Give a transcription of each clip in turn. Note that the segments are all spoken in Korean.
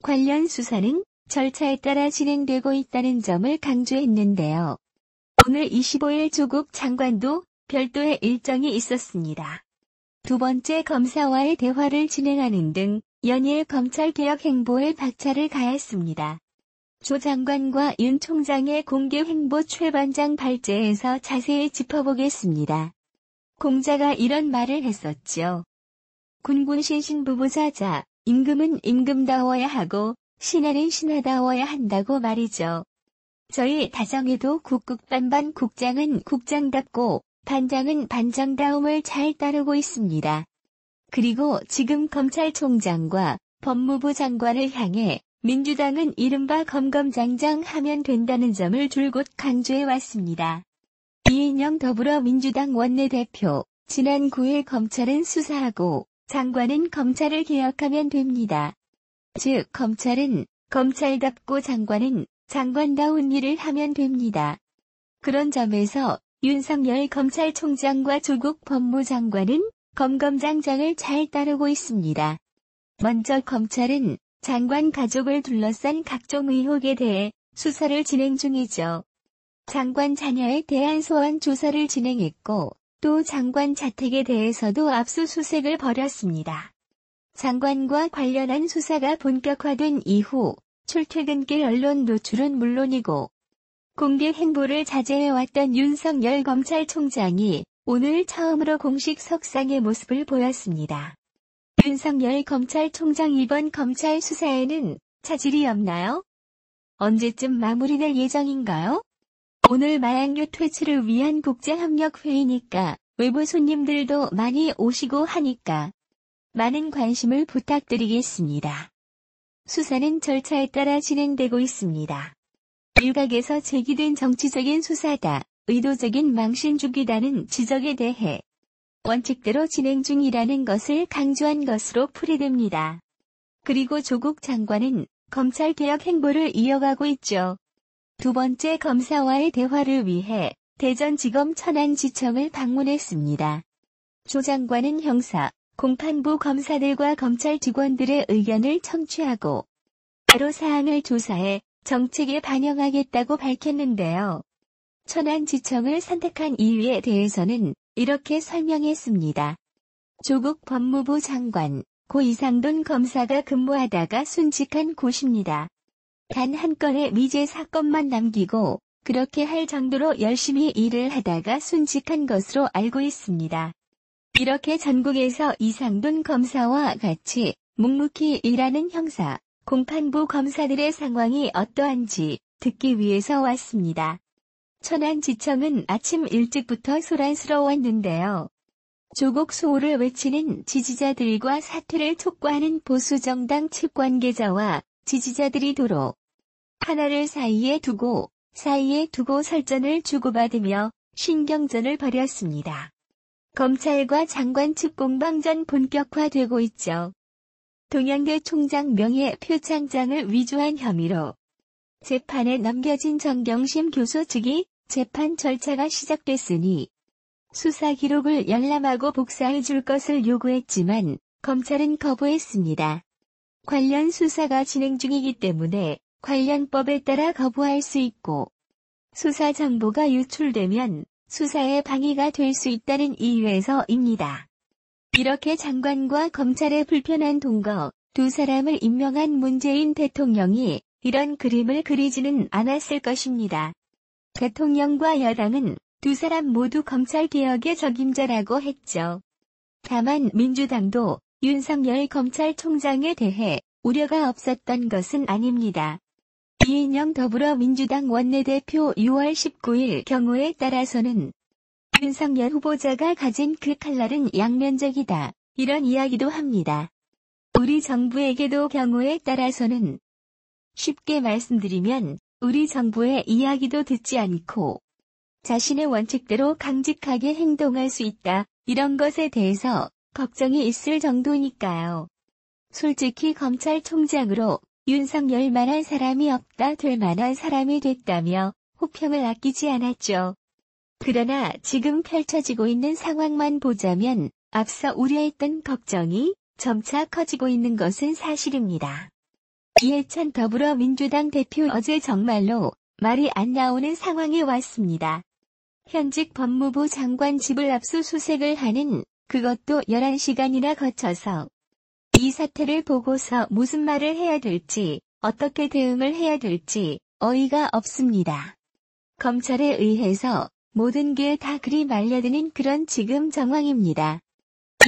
관련 수사는 절차에 따라 진행되고 있다는 점을 강조했는데요. 오늘 25일 조국 장관도 별도의 일정이 있었습니다. 두 번째 검사와의 대화를 진행하는 등 연일 검찰개혁 행보에 박차를 가했습니다. 조 장관과 윤 총장의 공개 행보 최반장 발제에서 자세히 짚어보겠습니다. 공자가 이런 말을 했었죠. 군군신 신부부자자, 임금은 임금다워야 하고 신하는 신하다워야 한다고 말이죠. 저희 다정에도 국국반반 국장은 국장답고 반장은 반장다움을 잘 따르고 있습니다. 그리고 지금 검찰총장과 법무부 장관을 향해 민주당은 이른바 검검장장 하면 된다는 점을 줄곧 강조해 왔습니다. 이인영 더불어민주당 원내대표, 지난 9일 검찰은 수사하고 장관은 검찰을 개혁하면 됩니다. 즉 검찰은 검찰답고 장관은 장관다운 일을 하면 됩니다. 그런 점에서 윤석열 검찰총장과 조국 법무장관은 검검장장을 잘 따르고 있습니다. 먼저 검찰은 장관 가족을 둘러싼 각종 의혹에 대해 수사를 진행 중이죠. 장관 자녀에 대한 소환 조사를 진행했고 또 장관 자택에 대해서도 압수수색을 벌였습니다. 장관과 관련한 수사가 본격화된 이후 출퇴근길 언론 노출은 물론이고 공개 행보를 자제해왔던 윤석열 검찰총장이 오늘 처음으로 공식 석상의 모습을 보였습니다. 윤석열 검찰총장 이번 검찰 수사에는 차질이 없나요? 언제쯤 마무리될 예정인가요? 오늘 마약류 퇴치를 위한 국제협력회의니까 외부 손님들도 많이 오시고 하니까 많은 관심을 부탁드리겠습니다. 수사는 절차에 따라 진행되고 있습니다. 일각에서 제기된 정치적인 수사다, 의도적인 망신 주기다는 지적에 대해 원칙대로 진행 중이라는 것을 강조한 것으로 풀이됩니다. 그리고 조국 장관은 검찰개혁 행보를 이어가고 있죠. 두 번째 검사와의 대화를 위해 대전지검 천안지청을 방문했습니다. 조 장관은 형사, 공판부 검사들과 검찰 직원들의 의견을 청취하고 바로 사항을 조사해 정책에 반영하겠다고 밝혔는데요. 천안지청을 선택한 이유에 대해서는 이렇게 설명했습니다. 조국 법무부 장관, 고 이상돈 검사가 근무하다가 순직한 곳입니다. 단 한 건의 미제 사건만 남기고 그렇게 할 정도로 열심히 일을 하다가 순직한 것으로 알고 있습니다. 이렇게 전국에서 이상돈 검사와 같이 묵묵히 일하는 형사, 공판부 검사들의 상황이 어떠한지 듣기 위해서 왔습니다. 천안지청은 아침 일찍부터 소란스러웠는데요. 조국 수호를 외치는 지지자들과 사퇴를 촉구하는 보수정당 측 관계자와 지지자들이 도로 하나를 사이에 두고 설전을 주고받으며 신경전을 벌였습니다. 검찰과 장관 측 공방전 본격화되고 있죠. 동양대 총장 명예 표창장을 위조한 혐의로 재판에 넘겨진 정경심 교수 측이 재판 절차가 시작됐으니 수사 기록을 열람하고 복사해 줄 것을 요구했지만 검찰은 거부했습니다. 관련 수사가 진행 중이기 때문에 관련법에 따라 거부할 수 있고 수사 정보가 유출되면 수사에 방해가 될 수 있다는 이유에서입니다. 이렇게 장관과 검찰의 불편한 동거, 두 사람을 임명한 문재인 대통령이 이런 그림을 그리지는 않았을 것입니다. 대통령과 여당은 두 사람 모두 검찰개혁의 적임자라고 했죠. 다만 민주당도 윤석열 검찰총장에 대해 우려가 없었던 것은 아닙니다. 이인영 더불어민주당 원내대표 6월 19일 경우에 따라서는 윤석열 후보자가 가진 그 칼날은 양면적이다. 이런 이야기도 합니다. 우리 정부에게도 경우에 따라서는 쉽게 말씀드리면 우리 정부의 이야기도 듣지 않고 자신의 원칙대로 강직하게 행동할 수 있다. 이런 것에 대해서 걱정이 있을 정도니까요. 솔직히 검찰총장으로 윤석열만한 사람이 없다 될 만한 사람이 됐다며 호평을 아끼지 않았죠. 그러나 지금 펼쳐지고 있는 상황만 보자면 앞서 우려했던 걱정이 점차 커지고 있는 것은 사실입니다. 이해찬 더불어민주당 대표 어제 정말로 말이 안 나오는 상황에 왔습니다. 현직 법무부 장관 집을 압수수색을 하는 그것도 11시간이나 거쳐서 이 사태를 보고서 무슨 말을 해야 될지 어떻게 대응을 해야 될지 어이가 없습니다. 검찰에 의해서 모든 게 다 그리 말려드는 그런 지금 정황입니다.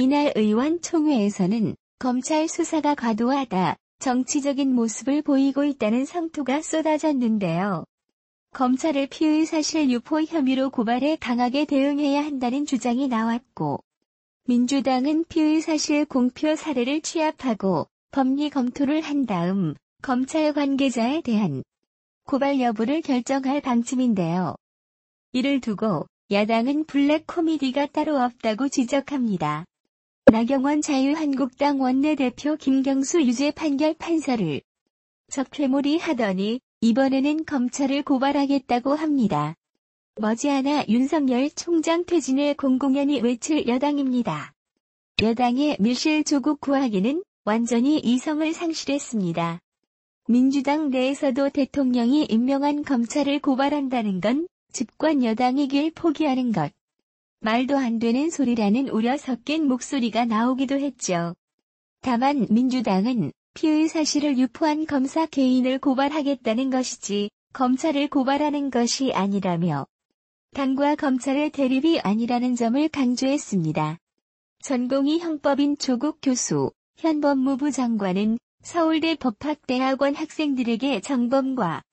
이날 의원총회에서는 검찰 수사가 과도하다, 정치적인 모습을 보이고 있다는 성토가 쏟아졌는데요. 검찰을 피의사실 유포 혐의로 고발해 강하게 대응해야 한다는 주장이 나왔고, 민주당은 피의사실 공표 사례를 취합하고 법리 검토를 한 다음 검찰 관계자에 대한 고발 여부를 결정할 방침인데요. 이를 두고 야당은 블랙 코미디가 따로 없다고 지적합니다. 나경원 자유한국당 원내대표 김경수 유죄 판결 판서를 적회몰이 하더니 이번에는 검찰을 고발하겠다고 합니다. 머지않아 윤석열 총장 퇴진을 공공연히 외칠 여당입니다. 여당의 밀실 조국 구하기는 완전히 이성을 상실했습니다. 민주당 내에서도 대통령이 임명한 검찰을 고발한다는 건 집권 여당이길 포기하는 것. 말도 안 되는 소리라는 우려 섞인 목소리가 나오기도 했죠. 다만 민주당은 피의 사실을 유포한 검사 개인을 고발하겠다는 것이지 검찰을 고발하는 것이 아니라며 당과 검찰의 대립이 아니라는 점을 강조했습니다. 전공이 형법인 조국 교수, 현 법무부 장관은 서울대 법학대학원 학생들에게 정범과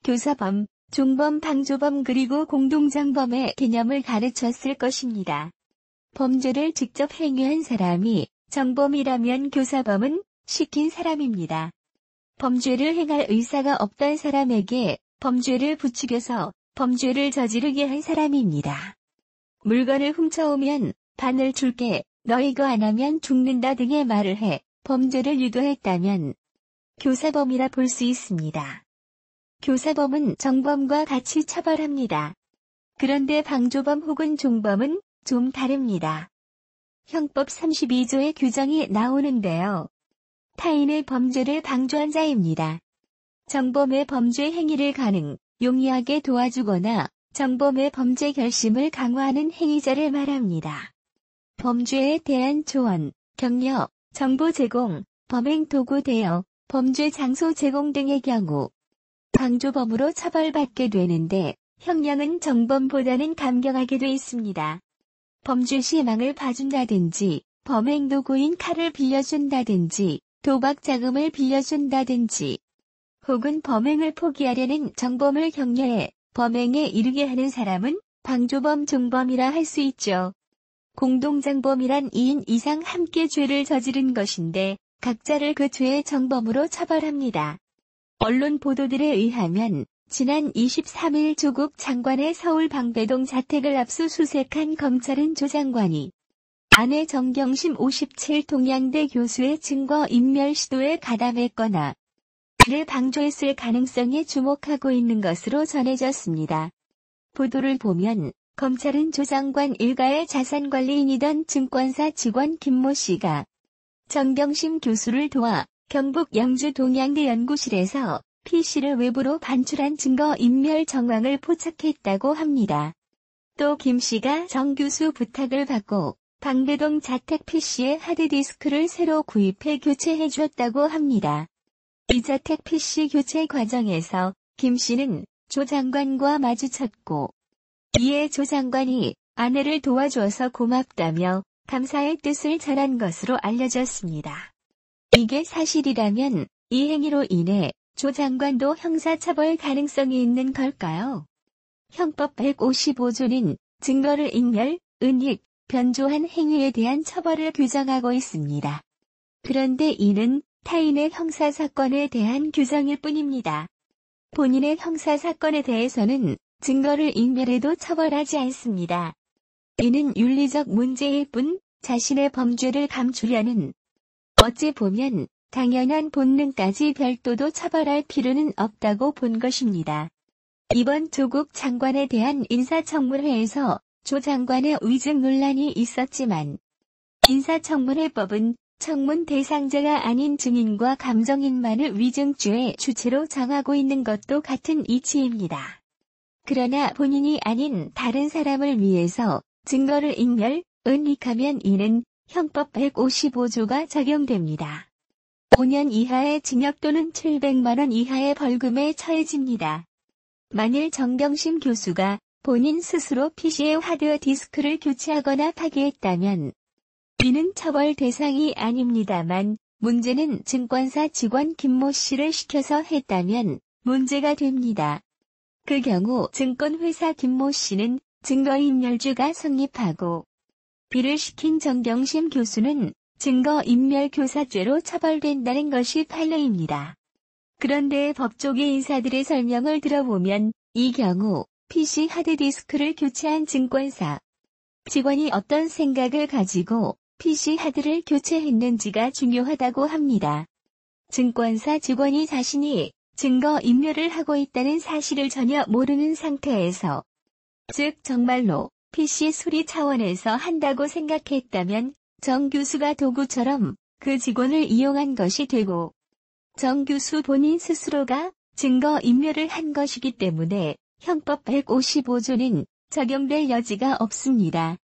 교사범, 종범, 방조범 그리고 공동정범의 개념을 가르쳤을 것입니다. 범죄를 직접 행위한 사람이 정범이라면 교사범은 시킨 사람입니다. 범죄를 행할 의사가 없던 사람에게 범죄를 부추겨서 범죄를 저지르게 한 사람입니다. 물건을 훔쳐오면 반을 줄게, 너 이거 안 하면 죽는다 등의 말을 해 범죄를 유도했다면 교사범이라 볼 수 있습니다. 교사범은 정범과 같이 처벌합니다. 그런데 방조범 혹은 종범은 좀 다릅니다. 형법 32조의 규정이 나오는데요. 타인의 범죄를 방조한 자입니다. 정범의 범죄 행위를 용이하게 도와주거나 정범의 범죄 결심을 강화하는 행위자를 말합니다. 범죄에 대한 조언, 격려, 정보 제공, 범행 도구 대여, 범죄 장소 제공 등의 경우 방조범으로 처벌받게 되는데 형량은 정범보다는 감경하게 돼 있습니다. 범죄 시 망을 봐준다든지, 범행 도구인 칼을 빌려준다든지, 도박 자금을 빌려준다든지, 혹은 범행을 포기하려는 정범을 격려해 범행에 이르게 하는 사람은 방조범 종범이라 할 수 있죠. 공동정범이란 2인 이상 함께 죄를 저지른 것인데 각자를 그 죄의 정범으로 처벌합니다. 언론 보도들에 의하면 지난 23일 조국 장관의 서울 방배동 자택을 압수수색한 검찰은 조 장관이 아내 정경심 57 동양대 교수의 증거인멸 시도에 가담했거나 이를 방조했을 가능성에 주목하고 있는 것으로 전해졌습니다. 보도를 보면 검찰은 조 장관 일가의 자산관리인이던 증권사 직원 김모 씨가 정경심 교수를 도와 경북 양주 동양대 연구실에서 PC를 외부로 반출한 증거인멸 정황을 포착했다고 합니다. 또 김 씨가 정 교수 부탁을 받고 방배동 자택 PC에 하드디스크를 새로 구입해 교체해 주었다고 합니다. 이 자택 PC 교체 과정에서 김 씨는 조 장관과 마주쳤고 이에 조 장관이 아내를 도와줘서 고맙다며 감사의 뜻을 전한 것으로 알려졌습니다. 이게 사실이라면 이 행위로 인해 조 장관도 형사처벌 가능성이 있는 걸까요? 형법 155조는 증거를 인멸, 은닉, 변조한 행위에 대한 처벌을 규정하고 있습니다. 그런데 이는 타인의 형사사건에 대한 규정일 뿐입니다. 본인의 형사사건에 대해서는 증거를 인멸해도 처벌하지 않습니다. 이는 윤리적 문제일 뿐 자신의 범죄를 감추려는 어찌 보면 당연한 본능까지 별도도 처벌할 필요는 없다고 본 것입니다. 이번 조국 장관에 대한 인사청문회에서 조 장관의 위증 논란이 있었지만 인사청문회법은 청문 대상자가 아닌 증인과 감정인만을 위증죄의 주체로 정하고 있는 것도 같은 이치입니다. 그러나 본인이 아닌 다른 사람을 위해서 증거를 인멸, 은닉하면 이는 형법 155조가 적용됩니다. 5년 이하의 징역 또는 700만 원 이하의 벌금에 처해집니다. 만일 정경심 교수가 본인 스스로 PC의 하드디스크를 교체하거나 파기했다면 이는 처벌 대상이 아닙니다만 문제는 증권사 직원 김모 씨를 시켜서 했다면 문제가 됩니다. 그 경우 증권회사 김모 씨는 증거인멸죄가 성립하고 이를 시킨 정경심 교수는 증거인멸교사죄로 처벌된다는 것이 판례입니다. 그런데 법조계 인사들의 설명을 들어보면 이 경우 PC 하드디스크를 교체한 증권사 직원이 어떤 생각을 가지고 PC 하드를 교체했는지가 중요하다고 합니다. 증권사 직원이 자신이 증거인멸을 하고 있다는 사실을 전혀 모르는 상태에서, 즉 정말로 PC 수리 차원에서 한다고 생각했다면 정 교수가 도구처럼 그 직원을 이용한 것이 되고 정 교수 본인 스스로가 증거인멸을 한 것이기 때문에 형법 155조는 적용될 여지가 없습니다.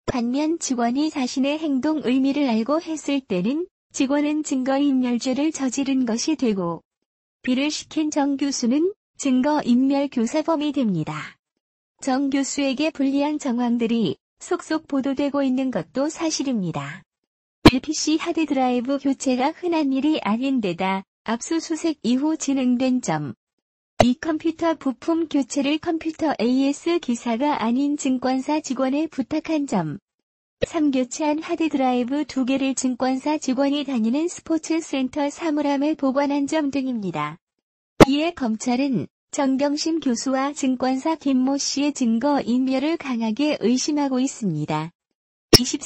반면 직원이 자신의 행동 의미를 알고 했을 때는 직원은 증거인멸죄를 저지른 것이 되고 이를 시킨 정 교수는 증거인멸 교사범이 됩니다. 정 교수에게 불리한 정황들이 속속 보도되고 있는 것도 사실입니다. PC 하드드라이브 교체가 흔한 일이 아닌데다 압수수색 이후 진행된 점. 이 컴퓨터 부품 교체를 컴퓨터 AS 기사가 아닌 증권사 직원에 부탁한 점. 3. 교체한 하드드라이브 2개를 증권사 직원이 다니는 스포츠센터 사물함에 보관한 점 등입니다. 이에 검찰은 정경심 교수와 증권사 김모 씨의 증거인멸을 강하게 의심하고 있습니다. 23